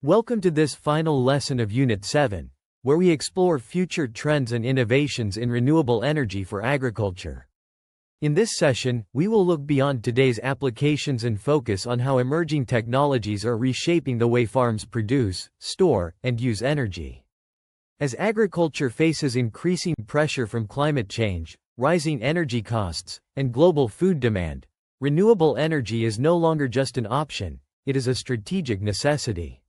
Welcome to this final lesson of Unit 7, where we explore future trends and innovations in renewable energy for agriculture. In this session, we will look beyond today's applications and focus on how emerging technologies are reshaping the way farms produce, store, and use energy. As agriculture faces increasing pressure from climate change, rising energy costs, and global food demand, renewable energy is no longer just an option, it is a strategic necessity.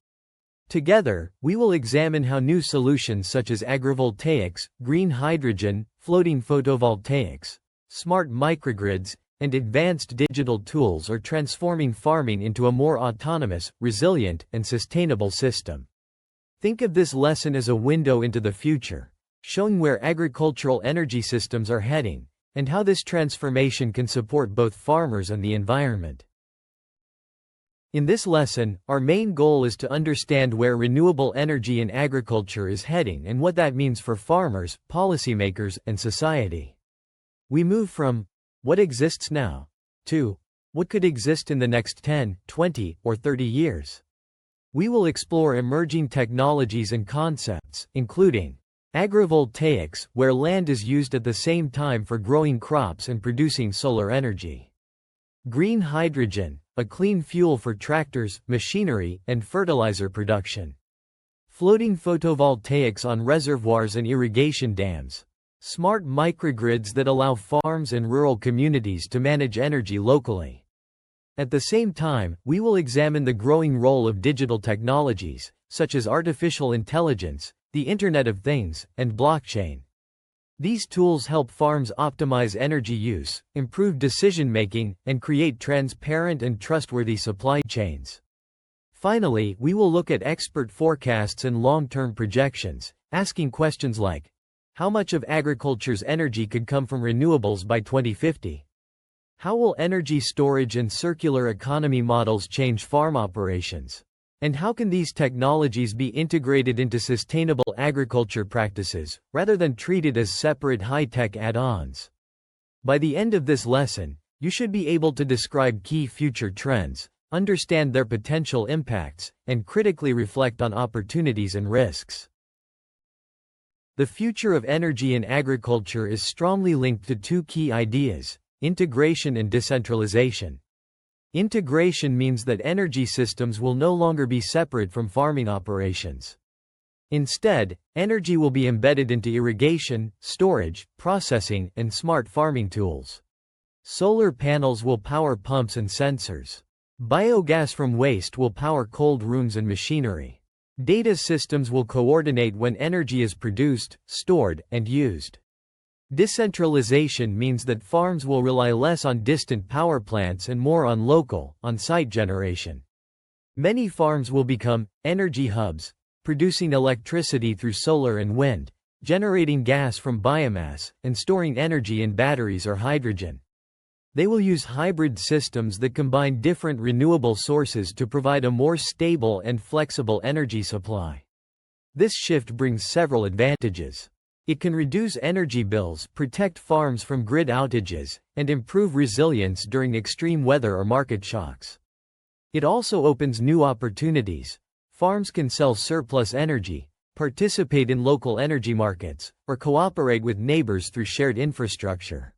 Together, we will examine how new solutions such as agrivoltaics, green hydrogen, floating photovoltaics, smart microgrids, and advanced digital tools are transforming farming into a more autonomous, resilient, and sustainable system. Think of this lesson as a window into the future, showing where agricultural energy systems are heading, and how this transformation can support both farmers and the environment. In this lesson, our main goal is to understand where renewable energy in agriculture is heading and what that means for farmers, policymakers, and society. We move from what exists now to what could exist in the next 10, 20, or 30 years. We will explore emerging technologies and concepts, including agrivoltaics, where land is used at the same time for growing crops and producing solar energy. Green hydrogen, a clean fuel for tractors, machinery, and fertilizer production. Floating photovoltaics on reservoirs and irrigation dams. Smart microgrids that allow farms and rural communities to manage energy locally. At the same time, we will examine the growing role of digital technologies, such as artificial intelligence, the Internet of Things, and blockchain. These tools help farms optimize energy use, improve decision-making, and create transparent and trustworthy supply chains. Finally, we will look at expert forecasts and long-term projections, asking questions like, how much of agriculture's energy could come from renewables by 2050? How will energy storage and circular economy models change farm operations? And how can these technologies be integrated into sustainable agriculture practices, rather than treated as separate high-tech add-ons? By the end of this lesson, you should be able to describe key future trends, understand their potential impacts, and critically reflect on opportunities and risks. The future of energy in agriculture is strongly linked to two key ideas: integration and decentralization. Integration means that energy systems will no longer be separate from farming operations. Instead, energy will be embedded into irrigation, storage, processing, and smart farming tools. Solar panels will power pumps and sensors. Biogas from waste will power cold rooms and machinery. Data systems will coordinate when energy is produced, stored, and used. Decentralization means that farms will rely less on distant power plants and more on local, on-site generation. Many farms will become energy hubs, producing electricity through solar and wind, generating gas from biomass, and storing energy in batteries or hydrogen. They will use hybrid systems that combine different renewable sources to provide a more stable and flexible energy supply. This shift brings several advantages. It can reduce energy bills, protect farms from grid outages, and improve resilience during extreme weather or market shocks. It also opens new opportunities. Farms can sell surplus energy, participate in local energy markets, or cooperate with neighbors through shared infrastructure.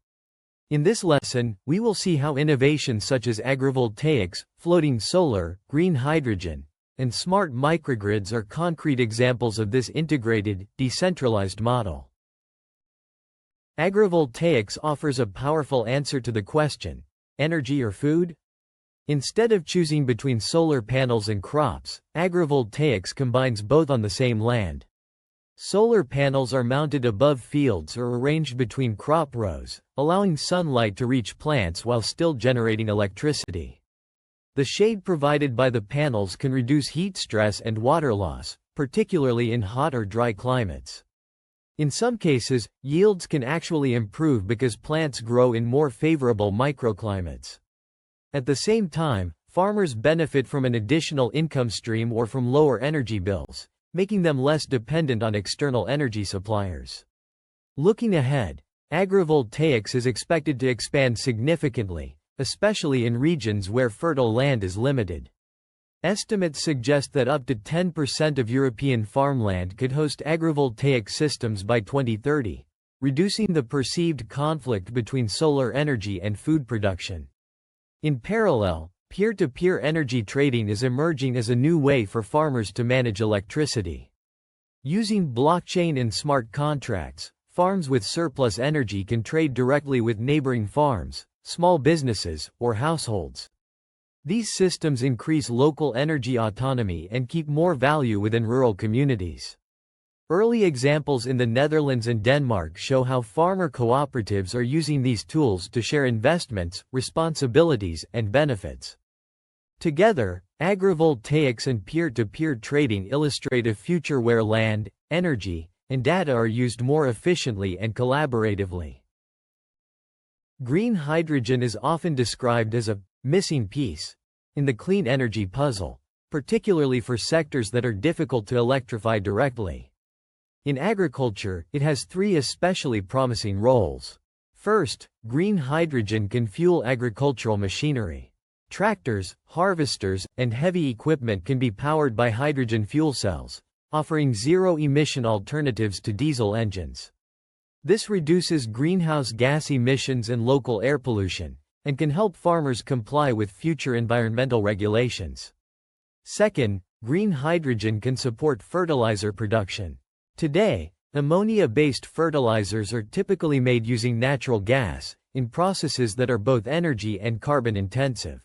In this lesson, we will see how innovations such as agrivoltaics, floating solar, green hydrogen, and smart microgrids are concrete examples of this integrated, decentralized model. Agrivoltaics offers a powerful answer to the question, energy or food? Instead of choosing between solar panels and crops, agrivoltaics combines both on the same land. Solar panels are mounted above fields or arranged between crop rows, allowing sunlight to reach plants while still generating electricity. The shade provided by the panels can reduce heat stress and water loss, particularly in hot or dry climates. In some cases, yields can actually improve because plants grow in more favorable microclimates. At the same time, farmers benefit from an additional income stream or from lower energy bills, making them less dependent on external energy suppliers. Looking ahead, agrivoltaics is expected to expand significantly, especially in regions where fertile land is limited. Estimates suggest that up to 10% of European farmland could host agrivoltaic systems by 2030, reducing the perceived conflict between solar energy and food production. In parallel, peer-to-peer energy trading is emerging as a new way for farmers to manage electricity. Using blockchain and smart contracts, farms with surplus energy can trade directly with neighboring farms, small businesses, or households. These systems increase local energy autonomy and keep more value within rural communities. Early examples in the Netherlands and Denmark show how farmer cooperatives are using these tools to share investments, responsibilities, and benefits. Together, agrivoltaics and peer-to-peer trading illustrate a future where land, energy, and data are used more efficiently and collaboratively. Green hydrogen is often described as a missing piece in the clean energy puzzle, particularly for sectors that are difficult to electrify directly. In agriculture, it has three especially promising roles. First, green hydrogen can fuel agricultural machinery. Tractors, harvesters, and heavy equipment can be powered by hydrogen fuel cells, offering zero-emission alternatives to diesel engines. This reduces greenhouse gas emissions and local air pollution, and can help farmers comply with future environmental regulations. Second, green hydrogen can support fertilizer production. Today, ammonia-based fertilizers are typically made using natural gas, in processes that are both energy and carbon-intensive.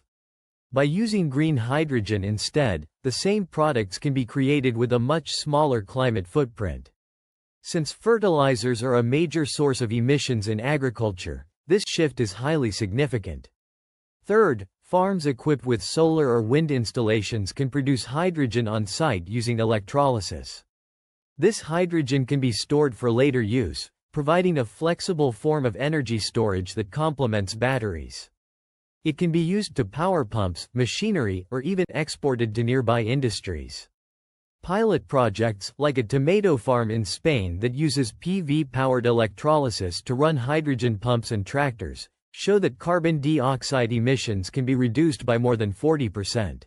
By using green hydrogen instead, the same products can be created with a much smaller climate footprint. Since fertilizers are a major source of emissions in agriculture, this shift is highly significant. Third, farms equipped with solar or wind installations can produce hydrogen on site using electrolysis. This hydrogen can be stored for later use, providing a flexible form of energy storage that complements batteries. It can be used to power pumps, machinery, or even exported to nearby industries. Pilot projects, like a tomato farm in Spain that uses PV-powered electrolysis to run hydrogen pumps and tractors, show that carbon dioxide emissions can be reduced by more than 40%.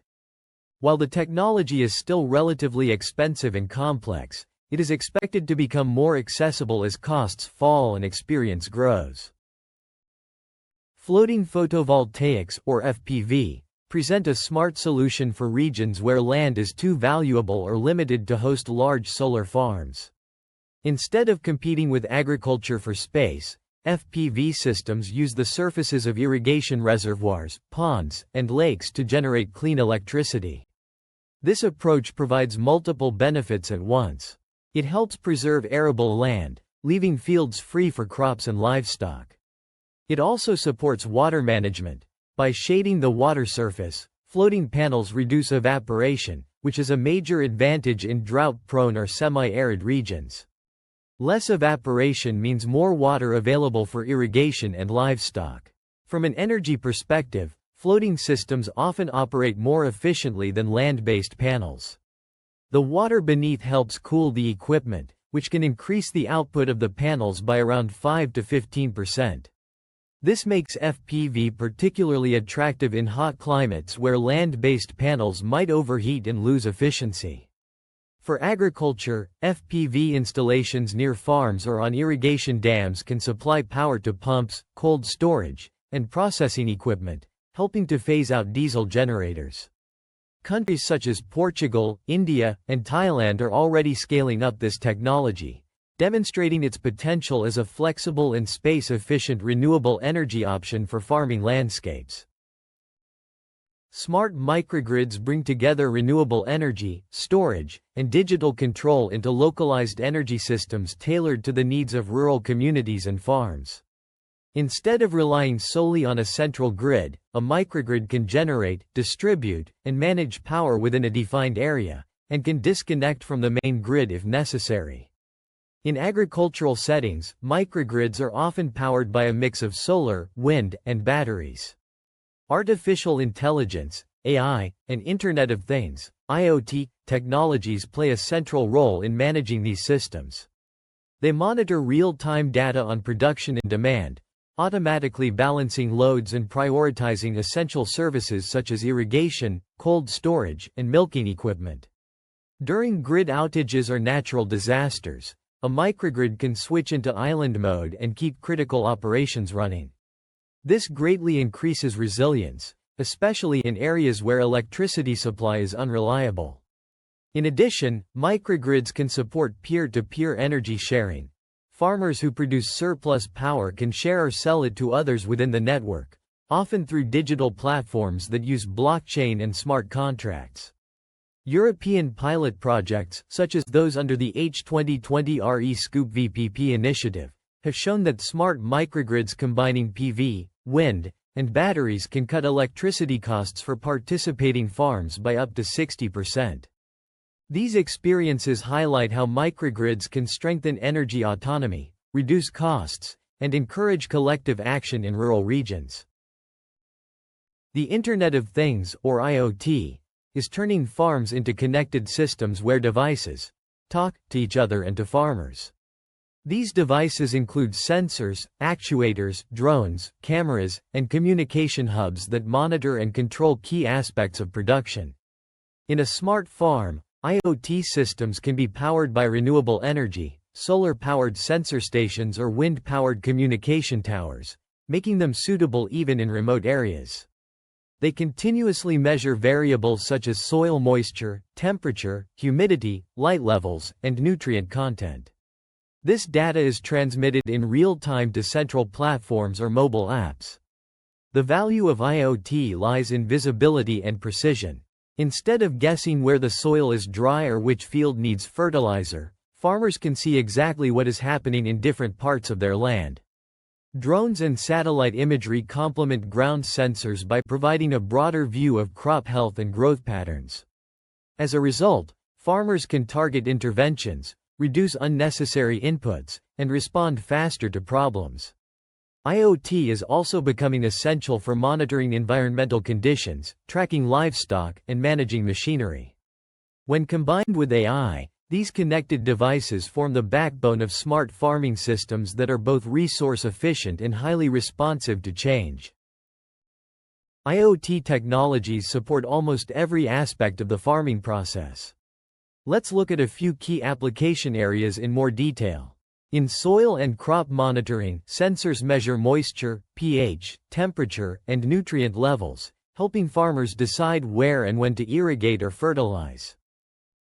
While the technology is still relatively expensive and complex, it is expected to become more accessible as costs fall and experience grows. Floating photovoltaics, or FPV, present a smart solution for regions where land is too valuable or limited to host large solar farms. Instead of competing with agriculture for space, FPV systems use the surfaces of irrigation reservoirs, ponds, and lakes to generate clean electricity. This approach provides multiple benefits at once. It helps preserve arable land, leaving fields free for crops and livestock. It also supports water management. By shading the water surface, floating panels reduce evaporation, which is a major advantage in drought-prone or semi-arid regions. Less evaporation means more water available for irrigation and livestock. From an energy perspective, floating systems often operate more efficiently than land-based panels. The water beneath helps cool the equipment, which can increase the output of the panels by around 5 to 15%. This makes FPV particularly attractive in hot climates where land-based panels might overheat and lose efficiency. For agriculture, FPV installations near farms or on irrigation dams can supply power to pumps, cold storage, and processing equipment, helping to phase out diesel generators. Countries such as Portugal, India, and Thailand are already scaling up this technology, demonstrating its potential as a flexible and space-efficient renewable energy option for farming landscapes. Smart microgrids bring together renewable energy, storage, and digital control into localized energy systems tailored to the needs of rural communities and farms. Instead of relying solely on a central grid, a microgrid can generate, distribute, and manage power within a defined area, and can disconnect from the main grid if necessary. In agricultural settings, microgrids are often powered by a mix of solar, wind, and batteries. Artificial intelligence, AI, and Internet of Things, IoT, technologies play a central role in managing these systems. They monitor real-time data on production and demand, automatically balancing loads and prioritizing essential services such as irrigation, cold storage, and milking equipment. During grid outages or natural disasters, a microgrid can switch into island mode and keep critical operations running. This greatly increases resilience, especially in areas where electricity supply is unreliable. In addition, microgrids can support peer-to-peer energy sharing. Farmers who produce surplus power can share or sell it to others within the network, often through digital platforms that use blockchain and smart contracts. European pilot projects, such as those under the H2020 Scoop VPP initiative, have shown that smart microgrids combining PV, wind, and batteries can cut electricity costs for participating farms by up to 60%. These experiences highlight how microgrids can strengthen energy autonomy, reduce costs, and encourage collective action in rural regions. The Internet of Things, or IoT, is turning farms into connected systems where devices talk to each other and to farmers. These devices include sensors, actuators, drones, cameras, and communication hubs that monitor and control key aspects of production. In a smart farm, IoT systems can be powered by renewable energy, solar-powered sensor stations or wind-powered communication towers, making them suitable even in remote areas. They continuously measure variables such as soil moisture, temperature, humidity, light levels, and nutrient content. This data is transmitted in real time to central platforms or mobile apps. The value of IoT lies in visibility and precision. Instead of guessing where the soil is dry or which field needs fertilizer, farmers can see exactly what is happening in different parts of their land. Drones and satellite imagery complement ground sensors by providing a broader view of crop health and growth patterns. As a result, farmers can target interventions, reduce unnecessary inputs, and respond faster to problems. IoT is also becoming essential for monitoring environmental conditions, tracking livestock, and managing machinery. When combined with AI, these connected devices form the backbone of smart farming systems that are both resource efficient and highly responsive to change. IoT technologies support almost every aspect of the farming process. Let's look at a few key application areas in more detail. In soil and crop monitoring, sensors measure moisture, pH, temperature, and nutrient levels, helping farmers decide where and when to irrigate or fertilize.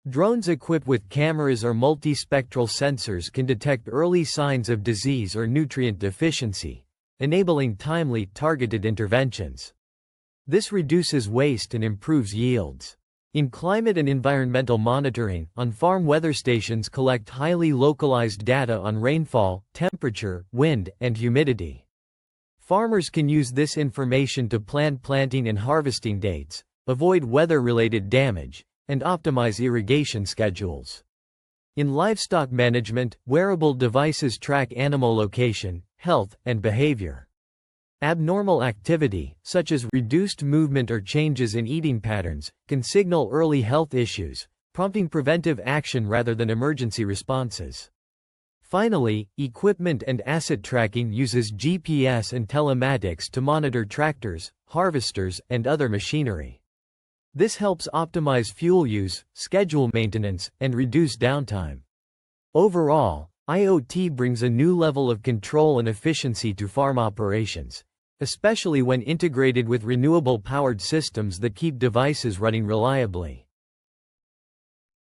Drones equipped with cameras or multispectral sensors can detect early signs of disease or nutrient deficiency, enabling timely, targeted interventions. This reduces waste and improves yields. In climate and environmental monitoring, on-farm weather stations collect highly localized data on rainfall, temperature, wind, and humidity. Farmers can use this information to plan planting and harvesting dates, avoid weather-related damage, and optimize irrigation schedules. In livestock management, wearable devices track animal location, health, and behavior. Abnormal activity, such as reduced movement or changes in eating patterns, can signal early health issues, prompting preventive action rather than emergency responses. Finally, equipment and asset tracking uses GPS and telematics to monitor tractors, harvesters, and other machinery. This helps optimize fuel use, schedule maintenance, and reduce downtime. Overall, IoT brings a new level of control and efficiency to farm operations, especially when integrated with renewable-powered systems that keep devices running reliably.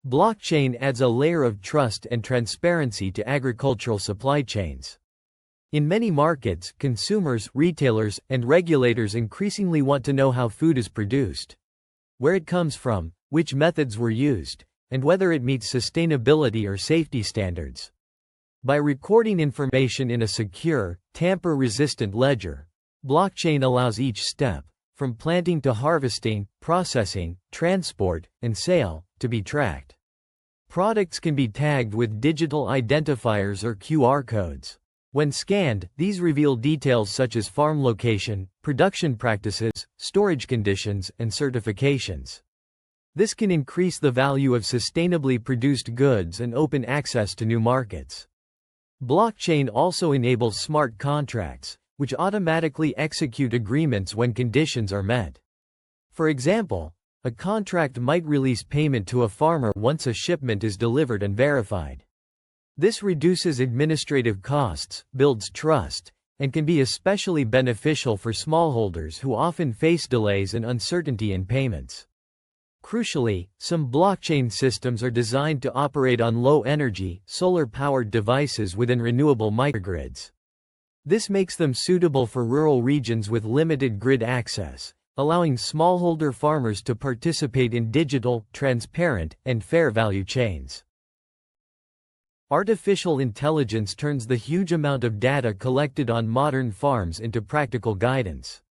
Blockchain adds a layer of trust and transparency to agricultural supply chains. In many markets, consumers, retailers, and regulators increasingly want to know how food is produced, where it comes from, which methods were used, and whether it meets sustainability or safety standards. By recording information in a secure, tamper-resistant ledger, blockchain allows each step, from planting to harvesting, processing, transport, and sale, to be tracked. Products can be tagged with digital identifiers or QR codes. When scanned, these reveal details such as farm location, production practices, storage conditions, and certifications. This can increase the value of sustainably produced goods and open access to new markets. Blockchain also enables smart contracts, which automatically execute agreements when conditions are met. For example, a contract might release payment to a farmer once a shipment is delivered and verified. This reduces administrative costs, builds trust, and can be especially beneficial for smallholders who often face delays and uncertainty in payments. Crucially, some blockchain systems are designed to operate on low-energy, solar-powered devices within renewable microgrids. This makes them suitable for rural regions with limited grid access, allowing smallholder farmers to participate in digital, transparent, and fair value chains. Artificial intelligence turns the huge amount of data collected on modern farms into practical guidance.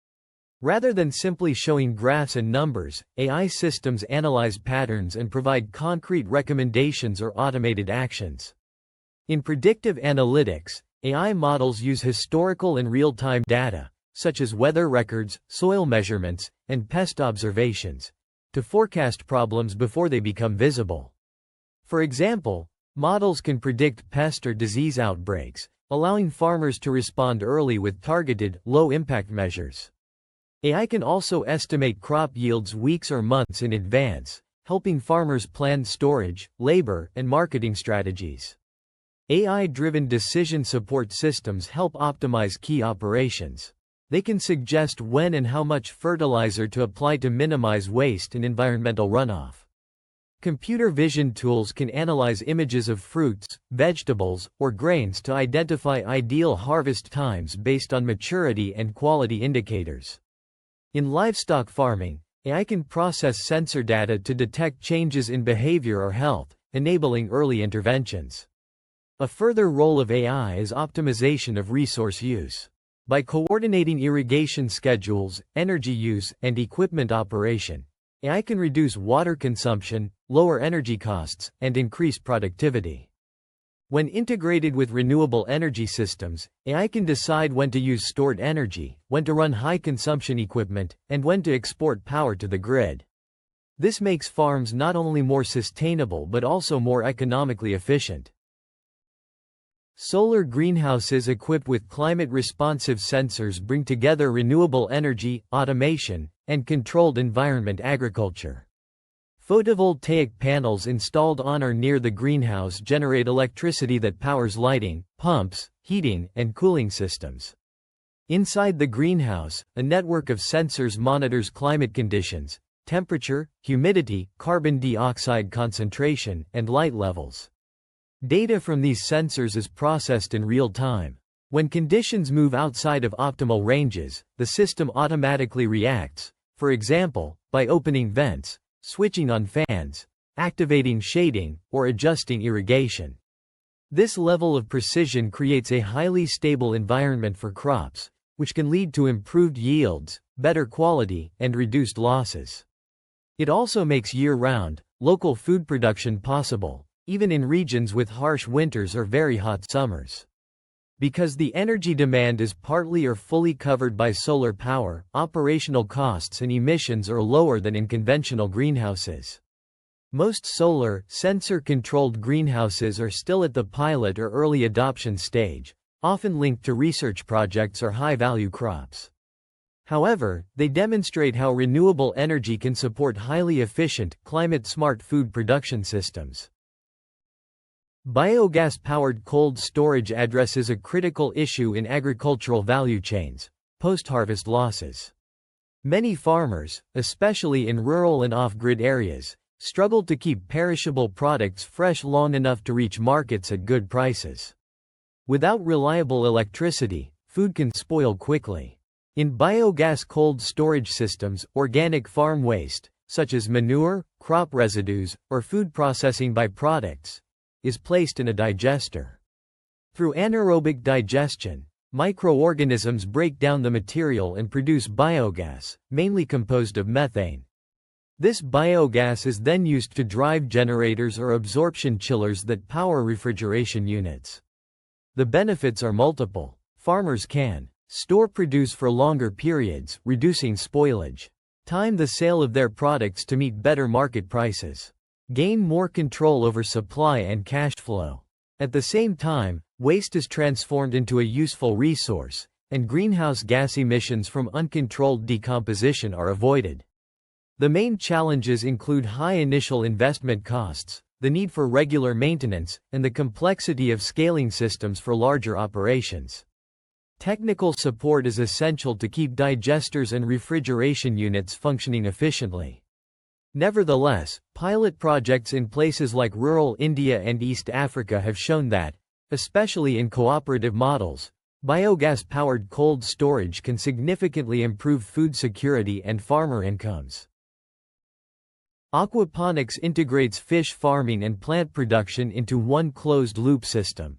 Rather than simply showing graphs and numbers, AI systems analyze patterns and provide concrete recommendations or automated actions. In predictive analytics, AI models use historical and real-time data, such as weather records, soil measurements, and pest observations, to forecast problems before they become visible. For example, models can predict pest or disease outbreaks, allowing farmers to respond early with targeted, low-impact measures. AI can also estimate crop yields weeks or months in advance, helping farmers plan storage, labor, and marketing strategies. AI-driven decision support systems help optimize key operations. They can suggest when and how much fertilizer to apply to minimize waste and environmental runoff. Computer vision tools can analyze images of fruits, vegetables, or grains to identify ideal harvest times based on maturity and quality indicators. In livestock farming, AI can process sensor data to detect changes in behavior or health, enabling early interventions. A further role of AI is optimization of resource use. By coordinating irrigation schedules, energy use, and equipment operation, AI can reduce water consumption, lower energy costs, and increase productivity. When integrated with renewable energy systems, AI can decide when to use stored energy, when to run high-consumption equipment, and when to export power to the grid. This makes farms not only more sustainable but also more economically efficient. Solar greenhouses equipped with climate-responsive sensors bring together renewable energy, automation, and controlled environment agriculture. Photovoltaic panels installed on or near the greenhouse generate electricity that powers lighting, pumps, heating, and cooling systems. Inside the greenhouse, a network of sensors monitors climate conditions, temperature, humidity, carbon dioxide concentration, and light levels. Data from these sensors is processed in real time. When conditions move outside of optimal ranges, the system automatically reacts, for example, by opening vents, switching on fans, activating shading, or adjusting irrigation. This level of precision creates a highly stable environment for crops, which can lead to improved yields, better quality, and reduced losses. It also makes year-round, local food production possible, even in regions with harsh winters or very hot summers. Because the energy demand is partly or fully covered by solar power, operational costs and emissions are lower than in conventional greenhouses. Most solar, sensor-controlled greenhouses are still at the pilot or early adoption stage, often linked to research projects or high-value crops. However, they demonstrate how renewable energy can support highly efficient, climate-smart food production systems. Biogas-powered cold storage addresses a critical issue in agricultural value chains: post-harvest losses. Many farmers, especially in rural and off-grid areas, struggle to keep perishable products fresh long enough to reach markets at good prices. Without reliable electricity, food can spoil quickly. In biogas cold storage systems, organic farm waste, such as manure, crop residues, or food processing byproducts, is placed in a digester. Through anaerobic digestion, microorganisms break down the material and produce biogas, mainly composed of methane. This biogas is then used to drive generators or absorption chillers that power refrigeration units. The benefits are multiple. Farmers can store produce for longer periods, reducing spoilage, time the sale of their products to meet better market prices, gain more control over supply and cash flow. At the same time, waste is transformed into a useful resource, and greenhouse gas emissions from uncontrolled decomposition are avoided. The main challenges include high initial investment costs, the need for regular maintenance, and the complexity of scaling systems for larger operations. Technical support is essential to keep digesters and refrigeration units functioning efficiently. Nevertheless, pilot projects in places like rural India and East Africa have shown that, especially in cooperative models, biogas-powered cold storage can significantly improve food security and farmer incomes. Aquaponics integrates fish farming and plant production into one closed-loop system.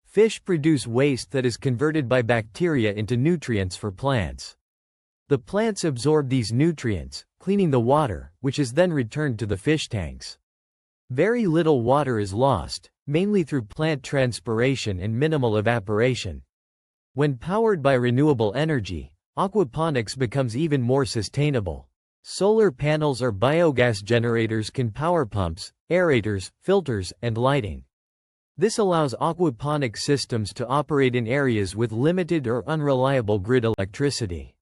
Fish produce waste that is converted by bacteria into nutrients for plants. The plants absorb these nutrients, cleaning the water, which is then returned to the fish tanks. Very little water is lost, mainly through plant transpiration and minimal evaporation. When powered by renewable energy, aquaponics becomes even more sustainable. Solar panels or biogas generators can power pumps, aerators, filters, and lighting. This allows aquaponic systems to operate in areas with limited or unreliable grid electricity.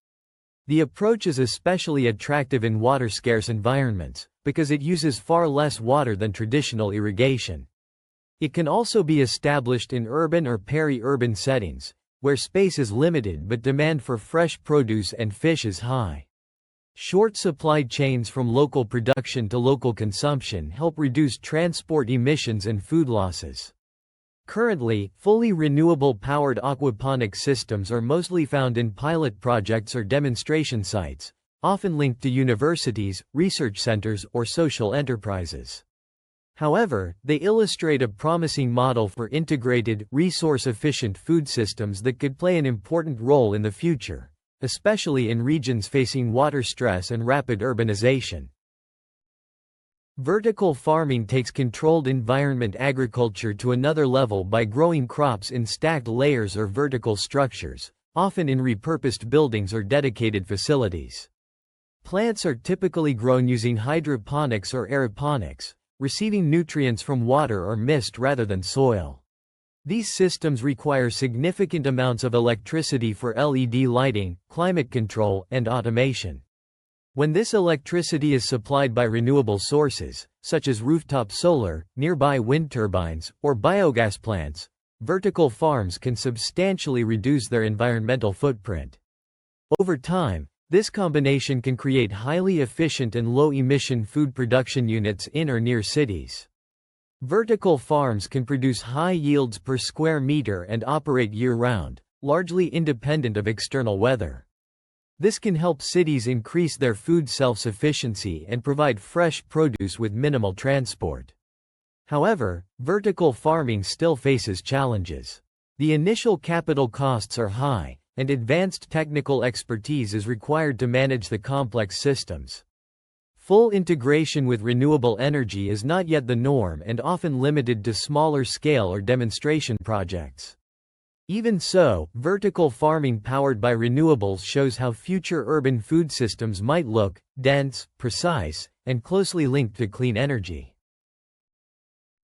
The approach is especially attractive in water-scarce environments, because it uses far less water than traditional irrigation. It can also be established in urban or peri-urban settings, where space is limited but demand for fresh produce and fish is high. Short supply chains from local production to local consumption help reduce transport emissions and food losses. Currently, fully renewable-powered aquaponic systems are mostly found in pilot projects or demonstration sites, often linked to universities, research centers, or social enterprises. However, they illustrate a promising model for integrated, resource-efficient food systems that could play an important role in the future, especially in regions facing water stress and rapid urbanization. Vertical farming takes controlled environment agriculture to another level by growing crops in stacked layers or vertical structures, often in repurposed buildings or dedicated facilities. Plants are typically grown using hydroponics or aeroponics, receiving nutrients from water or mist rather than soil. These systems require significant amounts of electricity for LED lighting, climate control, and automation. When this electricity is supplied by renewable sources, such as rooftop solar, nearby wind turbines, or biogas plants, vertical farms can substantially reduce their environmental footprint. Over time, this combination can create highly efficient and low-emission food production units in or near cities. Vertical farms can produce high yields per square meter and operate year-round, largely independent of external weather. This can help cities increase their food self-sufficiency and provide fresh produce with minimal transport. However, vertical farming still faces challenges. The initial capital costs are high, and advanced technical expertise is required to manage the complex systems. Full integration with renewable energy is not yet the norm and often limited to smaller scale or demonstration projects. Even so, vertical farming powered by renewables shows how future urban food systems might look: dense, precise, and closely linked to clean energy.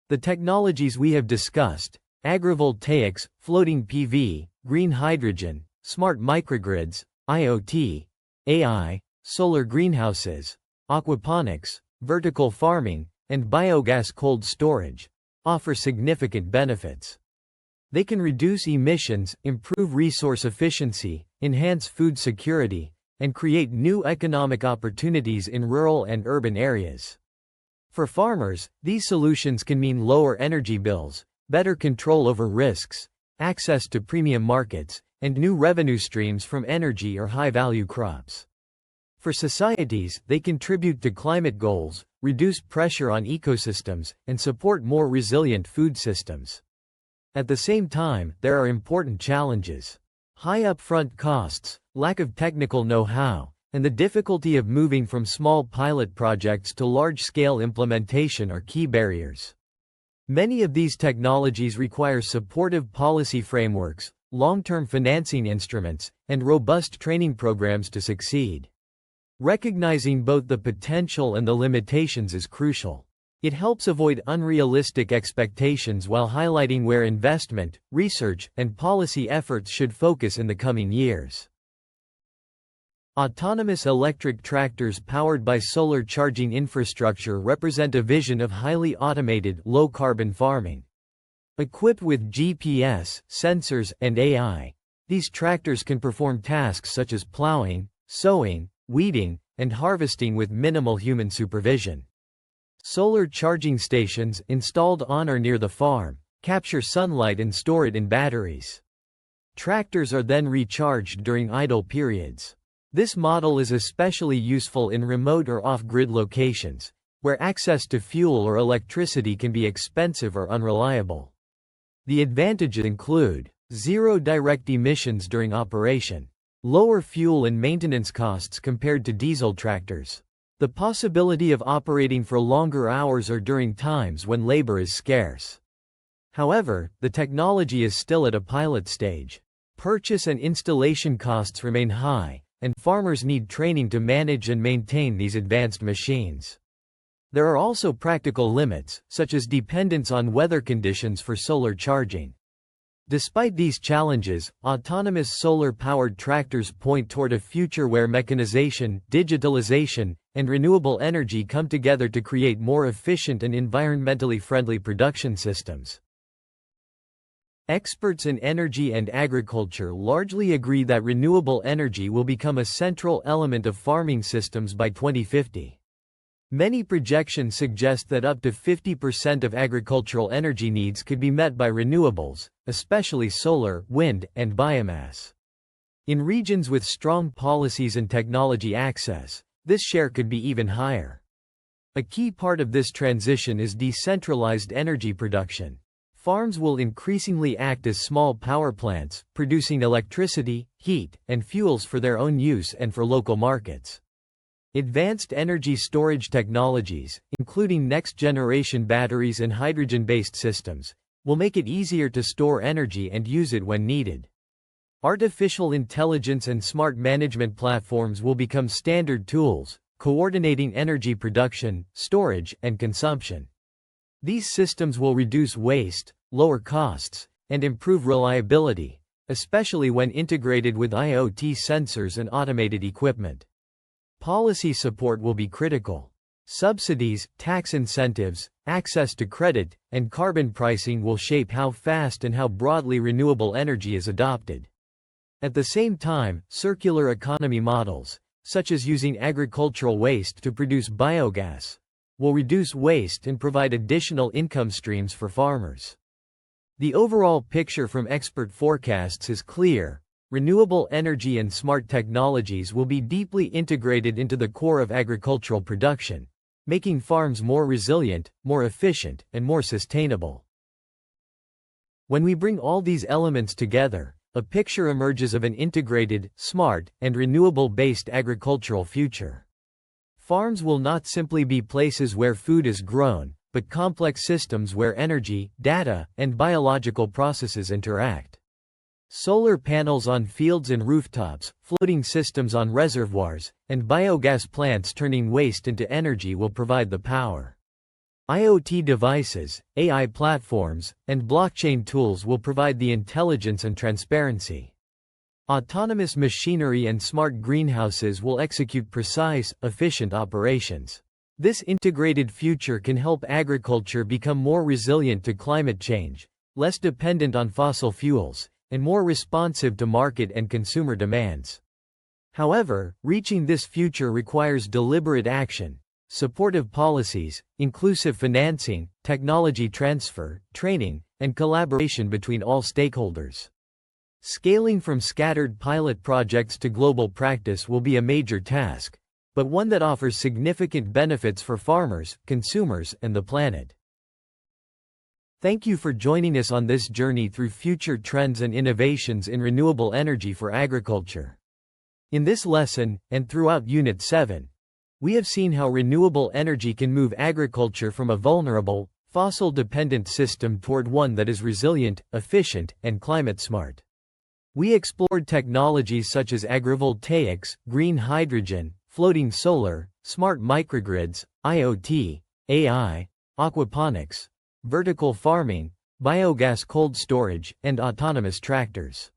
The technologies we have discussed, agrivoltaics, floating PV, green hydrogen, smart microgrids, IoT, AI, solar greenhouses, aquaponics, vertical farming, and biogas cold storage, offer significant benefits. They can reduce emissions, improve resource efficiency, enhance food security, and create new economic opportunities in rural and urban areas. For farmers, these solutions can mean lower energy bills, better control over risks, access to premium markets, and new revenue streams from energy or high-value crops. For societies, they contribute to climate goals, reduce pressure on ecosystems, and support more resilient food systems. At the same time, there are important challenges. High upfront costs, lack of technical know-how, and the difficulty of moving from small pilot projects to large-scale implementation are key barriers. Many of these technologies require supportive policy frameworks, long-term financing instruments, and robust training programs to succeed. Recognizing both the potential and the limitations is crucial. It helps avoid unrealistic expectations while highlighting where investment, research, and policy efforts should focus in the coming years. Autonomous electric tractors powered by solar charging infrastructure represent a vision of highly automated, low-carbon farming. Equipped with GPS, sensors, and AI, these tractors can perform tasks such as plowing, sowing, weeding, and harvesting with minimal human supervision. Solar charging stations, installed on or near the farm, capture sunlight and store it in batteries. Tractors are then recharged during idle periods. This model is especially useful in remote or off-grid locations, where access to fuel or electricity can be expensive or unreliable. The advantages include zero direct emissions during operation, lower fuel and maintenance costs compared to diesel tractors, the possibility of operating for longer hours or during times when labor is scarce. However, the technology is still at a pilot stage. Purchase and installation costs remain high, and farmers need training to manage and maintain these advanced machines. There are also practical limits, such as dependence on weather conditions for solar charging. Despite these challenges, autonomous solar-powered tractors point toward a future where mechanization, digitalization, and renewable energy come together to create more efficient and environmentally friendly production systems. Experts in energy and agriculture largely agree that renewable energy will become a central element of farming systems by 2050. Many projections suggest that up to 50% of agricultural energy needs could be met by renewables, especially solar, wind, and biomass. In regions with strong policies and technology access, this share could be even higher. A key part of this transition is decentralized energy production. Farms will increasingly act as small power plants, producing electricity, heat, and fuels for their own use and for local markets. Advanced energy storage technologies, including next-generation batteries and hydrogen-based systems, will make it easier to store energy and use it when needed. Artificial intelligence and smart management platforms will become standard tools, coordinating energy production, storage, and consumption. These systems will reduce waste, lower costs, and improve reliability, especially when integrated with IoT sensors and automated equipment. Policy support will be critical. Subsidies, tax incentives, access to credit, and carbon pricing will shape how fast and how broadly renewable energy is adopted. At the same time, circular economy models, such as using agricultural waste to produce biogas, will reduce waste and provide additional income streams for farmers. The overall picture from expert forecasts is clear. Renewable energy and smart technologies will be deeply integrated into the core of agricultural production, making farms more resilient, more efficient, and more sustainable. When we bring all these elements together, a picture emerges of an integrated, smart, and renewable-based agricultural future. Farms will not simply be places where food is grown, but complex systems where energy, data, and biological processes interact. Solar panels on fields and rooftops, floating systems on reservoirs, and biogas plants turning waste into energy will provide the power. IoT devices, AI platforms, and blockchain tools will provide the intelligence and transparency. Autonomous machinery and smart greenhouses will execute precise, efficient operations. This integrated future can help agriculture become more resilient to climate change, less dependent on fossil fuels, and more responsive to market and consumer demands. However, reaching this future requires deliberate action, supportive policies, inclusive financing, technology transfer, training, and collaboration between all stakeholders. Scaling from scattered pilot projects to global practice will be a major task, but one that offers significant benefits for farmers, consumers, and the planet. Thank you for joining us on this journey through future trends and innovations in renewable energy for agriculture. In this lesson, and throughout Unit 7, we have seen how renewable energy can move agriculture from a vulnerable, fossil-dependent system toward one that is resilient, efficient, and climate-smart. We explored technologies such as agrivoltaics, green hydrogen, floating solar, smart microgrids, IoT, AI, aquaponics, vertical farming, biogas cold storage, and autonomous tractors.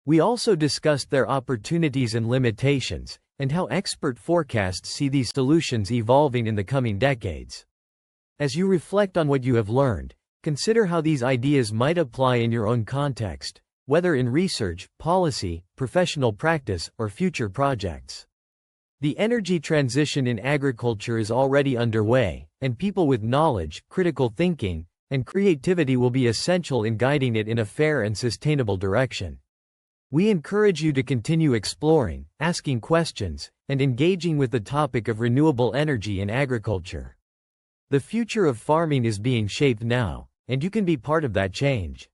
We also discussed their opportunities and limitations, and how expert forecasts see these solutions evolving in the coming decades. As you reflect on what you have learned, consider how these ideas might apply in your own context, whether in research, policy, professional practice, or future projects. The energy transition in agriculture is already underway, and people with knowledge, critical thinking, and creativity will be essential in guiding it in a fair and sustainable direction. We encourage you to continue exploring, asking questions, and engaging with the topic of renewable energy in agriculture. The future of farming is being shaped now, and you can be part of that change.